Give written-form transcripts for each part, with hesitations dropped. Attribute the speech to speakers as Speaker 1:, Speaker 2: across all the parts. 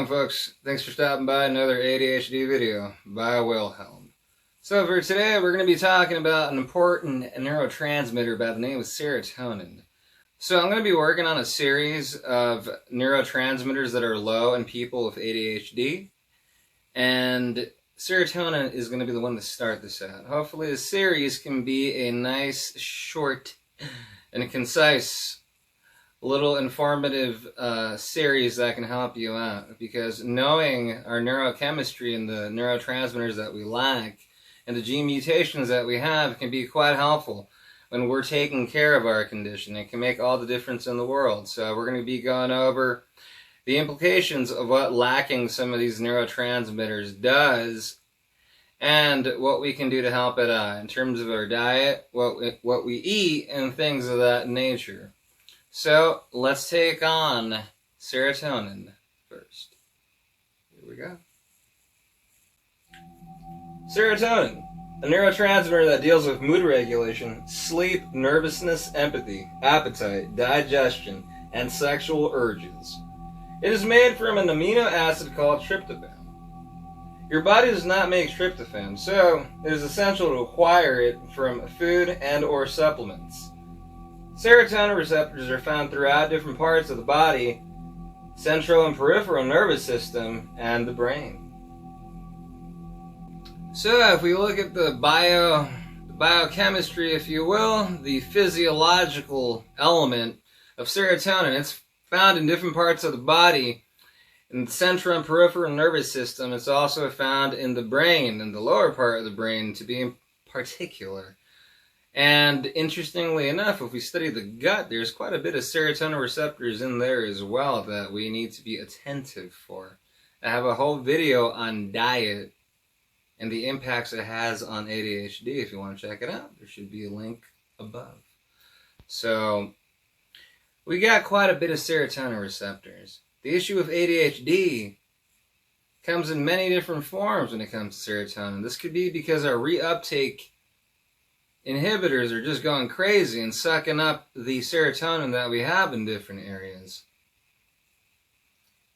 Speaker 1: on, folks? Thanks for stopping by another ADHD video by Wilhelm. So for today, we're going to be talking about an important neurotransmitter by the name of serotonin. So I'm going to be working on a series of neurotransmitters that are low in people with ADHD. And serotonin is going to be the one to start this out. Hopefully the series can be a nice, short, and concise little informative series that can help you out, because knowing our neurochemistry and the neurotransmitters that we lack and the gene mutations that we have can be quite helpful when we're taking care of our condition. It can make all the difference in the world. So we're going to be going over the implications of what lacking some of these neurotransmitters does and what we can do to help it out in terms of our diet, what we eat, and things of that nature. So, let's take on serotonin first. Here we go. Serotonin, a neurotransmitter that deals with mood regulation, sleep, nervousness, empathy, appetite, digestion, and sexual urges. It is made from an amino acid called tryptophan. Your body does not make tryptophan, so it is essential to acquire it from food and or supplements. Serotonin receptors are found throughout different parts of the body, central and peripheral nervous system, and the brain. So if we look at the biochemistry, if you will, the physiological element of serotonin, it's found in different parts of the body. In the central and peripheral nervous system, it's also found in the brain, in the lower part of the brain to be in particular. And interestingly enough, if we study the gut, there's quite a bit of serotonin receptors in there as well that we need to be attentive for. I have a whole video on diet and the impacts it has on ADHD. If you want to check it out, there should be a link above. So, we got quite a bit of serotonin receptors. The issue with ADHD comes in many different forms when it comes to serotonin. This could be because our reuptake inhibitors are just going crazy and sucking up the serotonin that we have in different areas.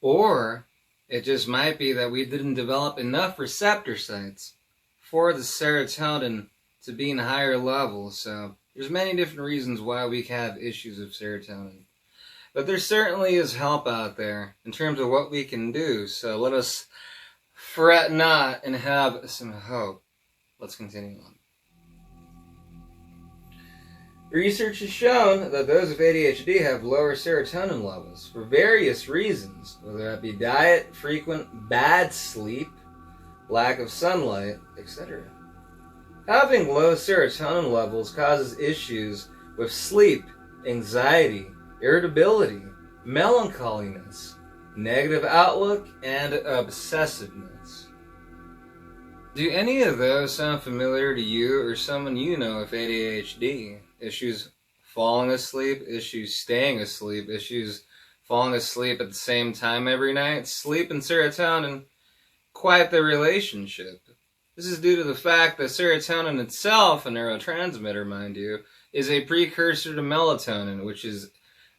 Speaker 1: Or it just might be that we didn't develop enough receptor sites for the serotonin to be in higher levels. So there's many different reasons why we have issues with serotonin. But there certainly is help out there in terms of what we can do. So let us fret not and have some hope. Let's continue on. Research has shown that those with ADHD have lower serotonin levels for various reasons, whether that be diet, frequent bad sleep, lack of sunlight, etc. Having low serotonin levels causes issues with sleep, anxiety, irritability, melancholiness, negative outlook, and obsessiveness. Do any of those sound familiar to you or someone you know with ADHD? Issues falling asleep, issues staying asleep, issues falling asleep at the same time every night. Sleep and serotonin, quite the relationship. This is due to the fact that serotonin itself, a neurotransmitter, mind you, is a precursor to melatonin, which is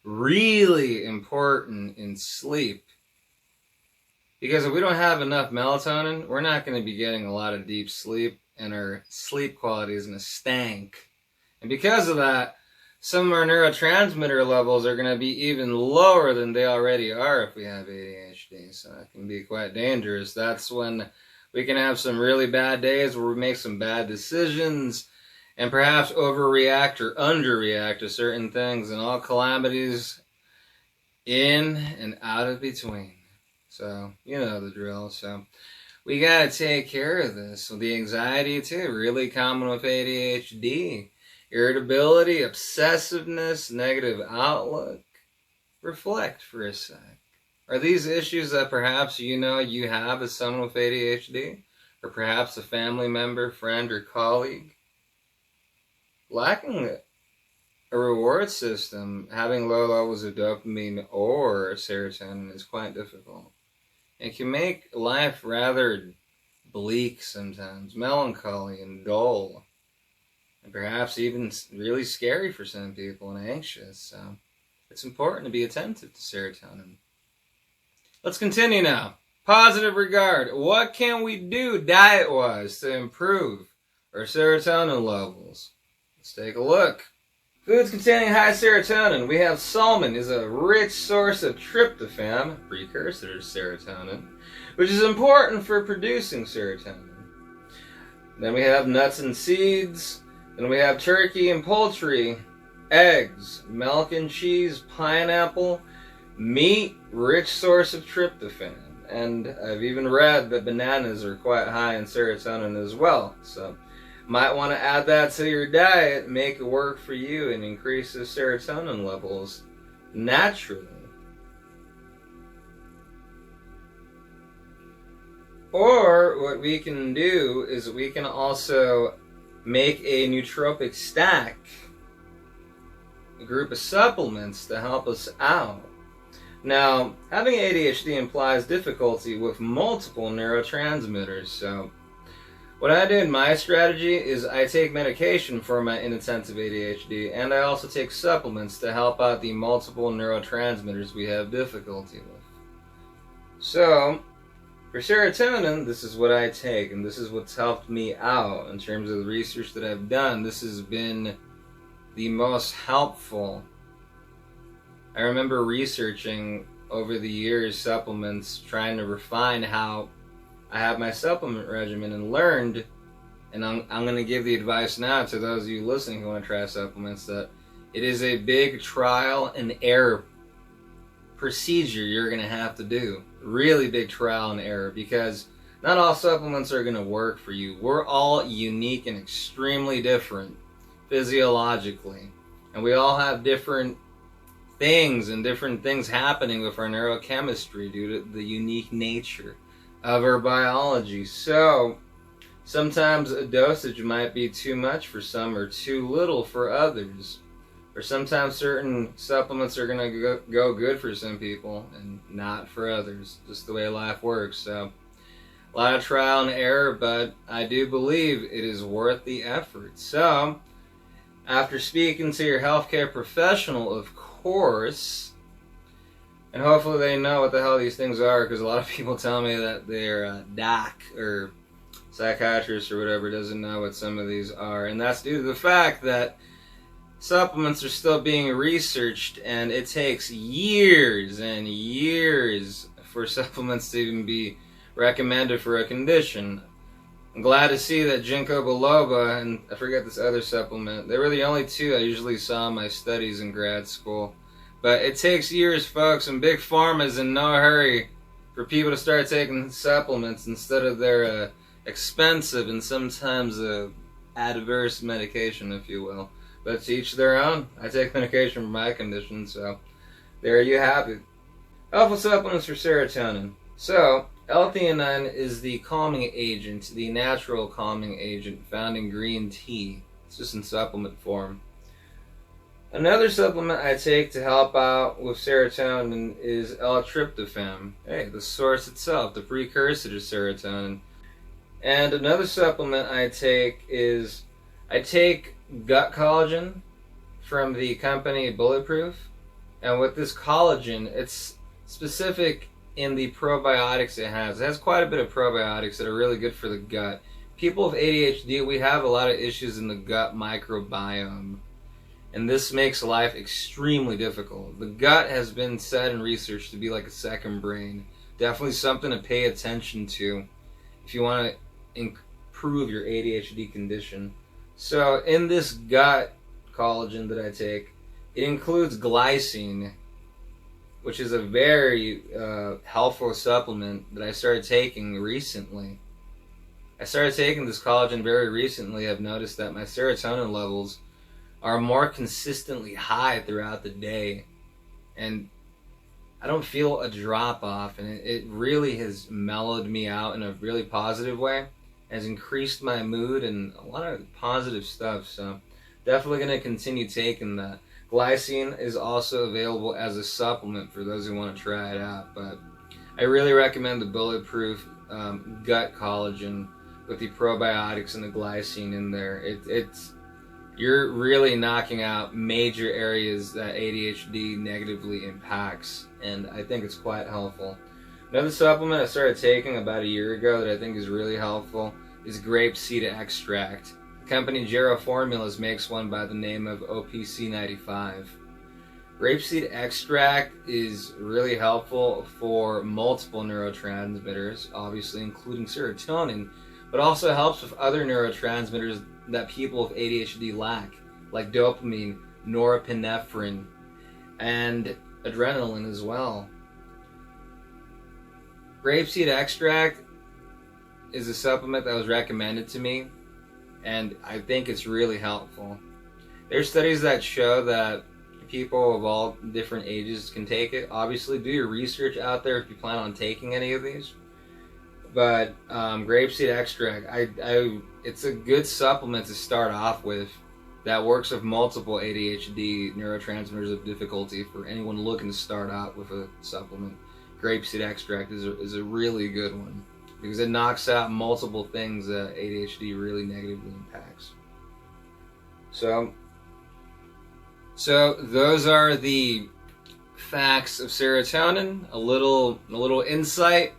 Speaker 1: really important in sleep. Because if we don't have enough melatonin, we're not going to be getting a lot of deep sleep, and our sleep quality is going to stank. And because of that, some of our neurotransmitter levels are going to be even lower than they already are if we have ADHD. So that can be quite dangerous. That's when we can have some really bad days where we make some bad decisions and perhaps overreact or underreact to certain things, and all calamities in and out of between. So, you know the drill. So, we got to take care of this. So the anxiety too, really common with ADHD. Irritability, obsessiveness, negative outlook. Reflect for a sec. Are these issues that perhaps you know you have as someone with ADHD? Or perhaps a family member, friend, or colleague? Lacking a reward system, having low levels of dopamine or serotonin is quite difficult. It can make life rather bleak sometimes, melancholy and dull. And perhaps even really scary for some people and anxious. So it's important to be attentive to serotonin. Let's continue now. Positive regard. What can we do diet-wise to improve our serotonin levels? Let's take a look. Foods containing high serotonin. We have salmon is a rich source of tryptophan, precursor to serotonin, which is important for producing serotonin. Then we have nuts and seeds. Then we have turkey and poultry, eggs, milk and cheese, pineapple, meat, rich source of tryptophan. And I've even read that bananas are quite high in serotonin as well. So might want to add that to your diet, make it work for you, and increase the serotonin levels naturally. Or what we can do is we can also make a nootropic stack, a group of supplements to help us out. Now, having ADHD implies difficulty with multiple neurotransmitters, so what I do in my strategy is I take medication for my inattentive ADHD, and I also take supplements to help out the multiple neurotransmitters we have difficulty with. So, for serotonin, this is what I take, and this is what's helped me out in terms of the research that I've done. This has been the most helpful. I remember researching over the years supplements, trying to refine how I have my supplement regimen, and learned, and I'm going to give the advice now to those of you listening who want to try supplements, that it is a big trial and error procedure you're going to have to do. Really big trial and error, because not all supplements are going to work for you. We're all unique and extremely different physiologically, and we all have different things and different things happening with our neurochemistry due to the unique nature of our biology. So sometimes a dosage might be too much for some or too little for others, or sometimes certain supplements are going to go good for some people and not for others, just the way life works. So a lot of trial and error, but I do believe it is worth the effort. So after speaking to your healthcare professional, of course, and hopefully they know what the hell these things are, because a lot of people tell me that their doc or psychiatrist or whatever doesn't know what some of these are, and that's due to the fact that supplements are still being researched, and it takes years and years for supplements to even be recommended for a condition. I'm glad to see that ginkgo biloba, and I forget this other supplement, they were the only two I usually saw in my studies in grad school. But it takes years, folks, and Big Pharma's in no hurry for people to start taking supplements instead of their expensive and sometimes adverse medication, if you will. But to each their own. I take medication for my condition, so there you have it. Helpful supplements for serotonin. So, L-theanine is the calming agent, the natural calming agent found in green tea. It's just in supplement form. Another supplement I take to help out with serotonin is L-tryptophan. Hey, the source itself, the precursor to serotonin. And another supplement I take is, I take gut collagen from the company Bulletproof. And with this collagen, it's specific in the probiotics it has. It has quite a bit of probiotics that are really good for the gut. People with ADHD, we have a lot of issues in the gut microbiome, and this makes life extremely difficult. The gut has been said in research to be like a second brain. Definitely something to pay attention to if you want to improve your ADHD condition. So in this gut collagen that I take, it includes glycine, which is a very helpful supplement that I started taking recently. I started taking this collagen very recently. I've noticed that my serotonin levels are more consistently high throughout the day, and I don't feel a drop off, and it really has mellowed me out in a really positive way, has increased my mood and a lot of positive stuff. So definitely going to continue taking that. Glycine is also available as a supplement for those who want to try it out, but I really recommend the Bulletproof gut collagen with the probiotics and the glycine in there. You're really knocking out major areas that ADHD negatively impacts, and I think it's quite helpful. Another supplement I started taking about a year ago that I think is really helpful is grapeseed extract. The company Gero Formulas makes one by the name of OPC95. Grapeseed extract is really helpful for multiple neurotransmitters, obviously including serotonin, but also helps with other neurotransmitters that people with ADHD lack, like dopamine, norepinephrine, and adrenaline as well. Grapeseed extract is a supplement that was recommended to me, and I think it's really helpful. There's studies that show that people of all different ages can take it. Obviously, do your research out there if you plan on taking any of these. But grapeseed extract, it's a good supplement to start off with that works with multiple ADHD neurotransmitters of difficulty for anyone looking to start out with a supplement. Grapeseed extract is a really good one because it knocks out multiple things that ADHD really negatively impacts. So those are the facts of serotonin, a little insight.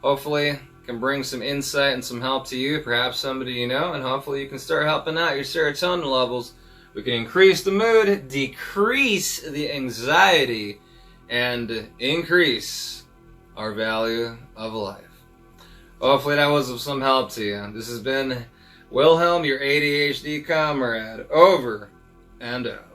Speaker 1: Hopefully can bring some insight and some help to you, perhaps somebody you know, and hopefully you can start helping out your serotonin levels. We can increase the mood, decrease the anxiety, and increase our value of life. Hopefully that was of some help to you. This has been Wilhelm, your ADHD comrade, over and out.